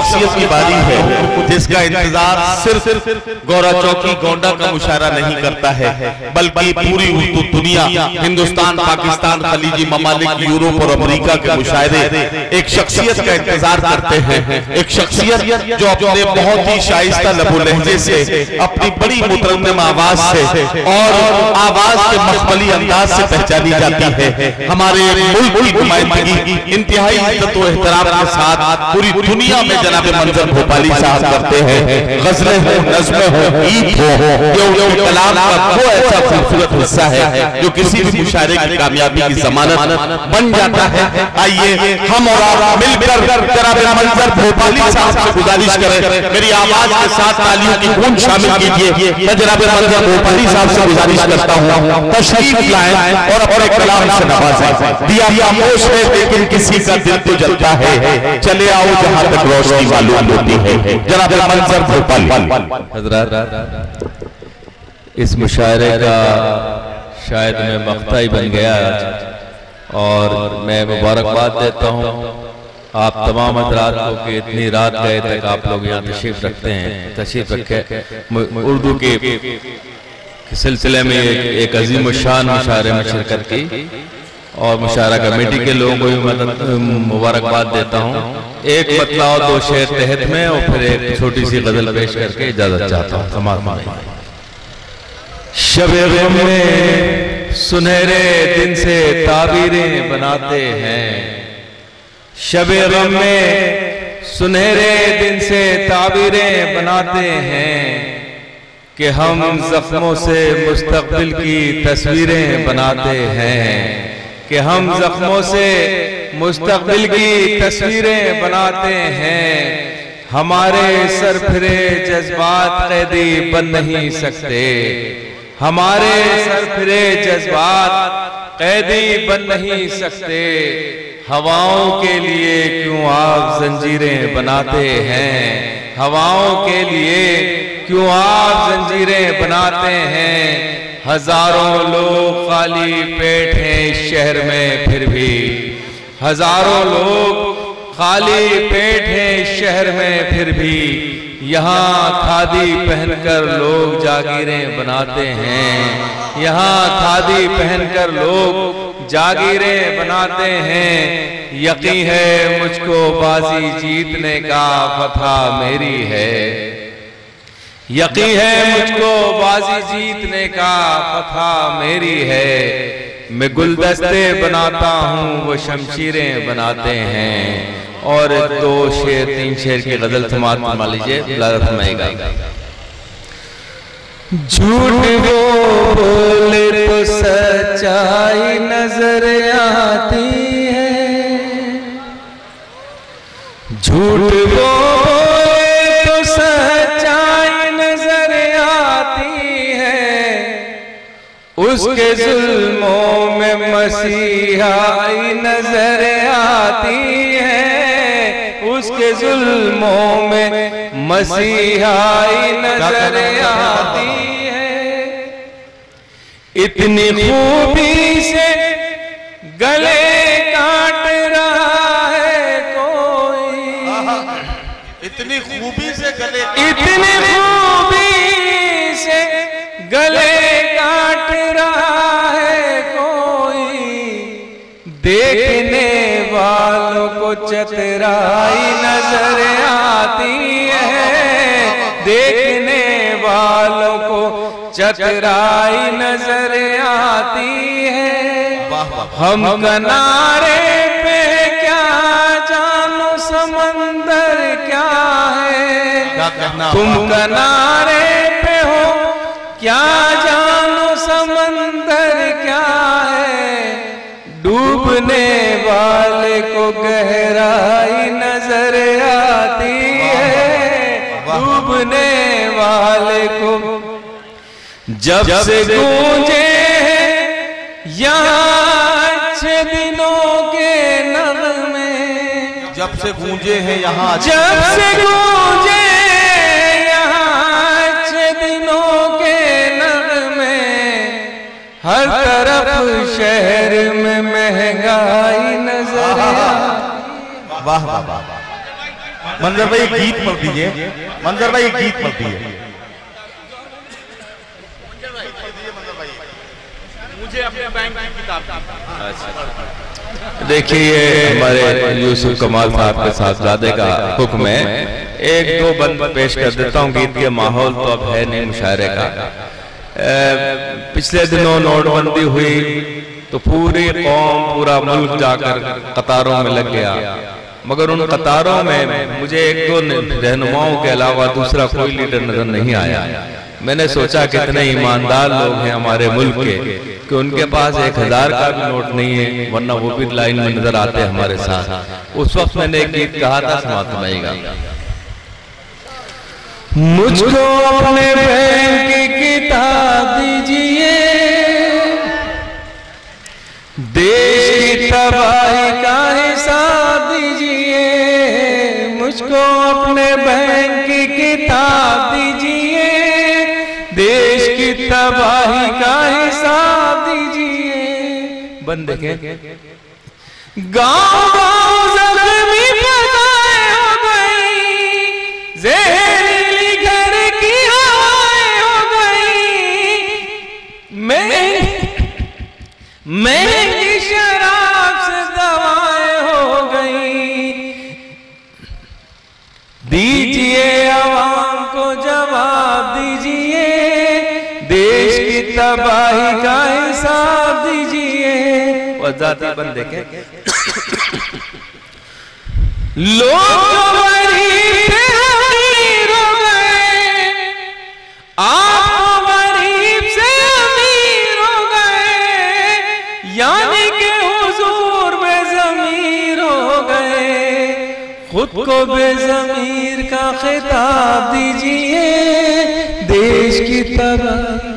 शख्सियत की बारी है जिसका इंतजार सिर्फ गौरा चौकी गोंडा का मुशायरा नहीं करता है, बल्कि पूरी उर्दू दुनिया, हिंदुस्तान, पाकिस्तान, खलीजी ममालिक, यूरोप और अमेरिका के मुशायरे एक शख्सियत का इंतजार करते हैं। एक शख्सियत जो अपने बहुत ही शाइस्ता लबो लहजे से, अपनी बड़ी मुतरन्निम आवाज से और आवाज के मखमली अंदाज से पहचानी जाती है। हमारे मुल्क की नुमाइंदगी इंतहाई इज्जत और एहतराम के साथ पूरी दुनिया में जनाब मंजर भोपाली साहब करते हैं। गज़लें हो, नज़्में हो, गीत हो, ये कलाम का वो ऐसा खूबसूरत हिस्सा है जो किसी भी मुशायरे की कामयाबी की जमानत बन जाता है। आइए हम और आप मिलकर जनाब मंजर भोपाली साहब से गुजारिश करें, मेरी आवाज के साथ तालियों की गूंज शामिल कीजिए। मैं जनाब मंजर भोपाली साहब से गुजारिश करता हूँ तशरीफ लाएं और अपने कलाम से नवाजें। दिया खामोश है लेकिन किसी का दिल तो जलता है, चले आओ जहां तक रोशनी मालूम होती है। जनाब मंजर भोपाली हज़रात, इस मुशायरे का शायद मैं मख्ता ही बन गया और मैं मुबारकबाद देता हूँ आप तमाम हज़रात को कि इतनी रात गए तक आप लोग यहाँ तशरीफ रखते हैं, तशरीफ रखे। उर्दू के सिलसिले में एक अजीम शान मुशायरे में शिरकत की और मुशायरा कमेटी के लोगों को भी मुबारकबाद देता हूँ। एक मतला और दो शेर तहत में और फिर एक छोटी सी गजल पेश करके इजाजत चाहता हूँ। समाज शबे गम में सुनहरे दिन से ताबीरें बनाते हैं, शबे गम में सुनहरे दिन से ताबीरें बनाते हैं कि हम जख्मों से मुस्तकबिल की तस्वीरें बनाते हैं, कि हम जख्मों से मुस्तकबिल की तस्वीरें बनाते हैं। हमारे सरफिरे जज्बात कैदी बन नहीं सकते, हमारे सरफिरे जज्बात कैदी बन नहीं सकते। हवाओं के लिए क्यों आप जंजीरें बनाते हैं, हवाओं के लिए क्यों आप जंजीरें बनाते हैं। हजारों लोग खाली पेट हैं इस शहर में, फिर भी हजारों लोग खाली पेट हैं इस शहर में, फिर भी यहाँ खादी पहनकर लोग जागीरें बनाते हैं, यहाँ खादी पहनकर लोग जागीरें बनाते हैं। यकीन है मुझको बाजी जीतने का फतह मेरी है, यकीन है मुझको बाजी जीतने का फतह मेरी है। मैं गुलदस्ते बनाता हूँ वो शमशीरें बनाते हैं। और दो शेर तीन शेर की गजल समात फरमा लीजिए, लाजत फरमाइएगा। झूठ वो बोले तो सच्चाई नजर आती है, झूठ वो बोले तो सच्चाई नजर आती है। उसके जुल्मों में मसीहाई नजर आती है, उसके जुल्मों में मसीहाई नजर आती है। इतनी खूबी से गले काट रहा है कोई, इतनी खूबी से गले, इतनी खूबी से गले काट रहा है कोई। देखने वालों को चतुराई नजर आती है, देखने वालों को चतुराई नजर आती है। हम किनारे पे क्या जानो समंदर क्या है, तुम किनारे पे हो क्या जानो समंदर क्या है। डूबने वाले को गहराई नजर आती है, डूबने वाले को। जब से गूंजे यहाँ अच्छे दिनों के नग़मे, जब से गूंजे हैं यहाँ, जब से गूंजे यहाँ अच्छे दिनों के नग़मे। हर तरफ शहर में महंगाई नजर आती। वाह वाह वाह। मंजर भाई गीत पढ़ दीजिए, मंजर भाई गीत पढ़ दीजिए। मुझे अपने बैंक की किताब। देखिए हमारे यूसुफ कमाल साहब के साहबजादे का हुक्म है, एक दो बंद पेश कर देता हूँ। गीत के माहौल तो अब है नहीं मुशायरे का। पिछले दिनों नोटबंदी हुई तो पूरी कौम पूरा मुल्क जाकर कतारों में लग गया, मगर उन कतारों में मुझे एक दो रहनुमाओं के अलावा दूसरा कोई लीडर नजर नहीं आया। मैंने सोचा कितने ईमानदार लोग हैं हमारे मुल्क के कि उनके पास 1000 का भी नोट नहीं है, वरना वो भी लाइन में नजर आते हैं हमारे साथ। उस वक्त मैंने एक गीत कहा था, समाप्त सुनाइएगा। मुझको अपने बैंक की किताब दीजिए, देश की तबाही का हिसाब दीजिए। मुझको अपने बैंक की किताब दीजिए, देश की तबाही का हिसाब दीजिए। बंद के गाँव गाँव जख्मी फसाए हो गई, जहरीली घर की हवाएं हो गई, महंगी शराब से दवाएं हो गई। दीजिए आवाम को जवाब दीजिए, देश की तबाही का हिसाब दीजिए। वज़ाती बंदे के लोग गरीब से अमीर हो गए, आप गरीब से अमीर हो गए, यानी कि हुजूर बेज़मीर हो गए। खुद को बेज़मीर का खिताब दीजिए, देश की तबाही।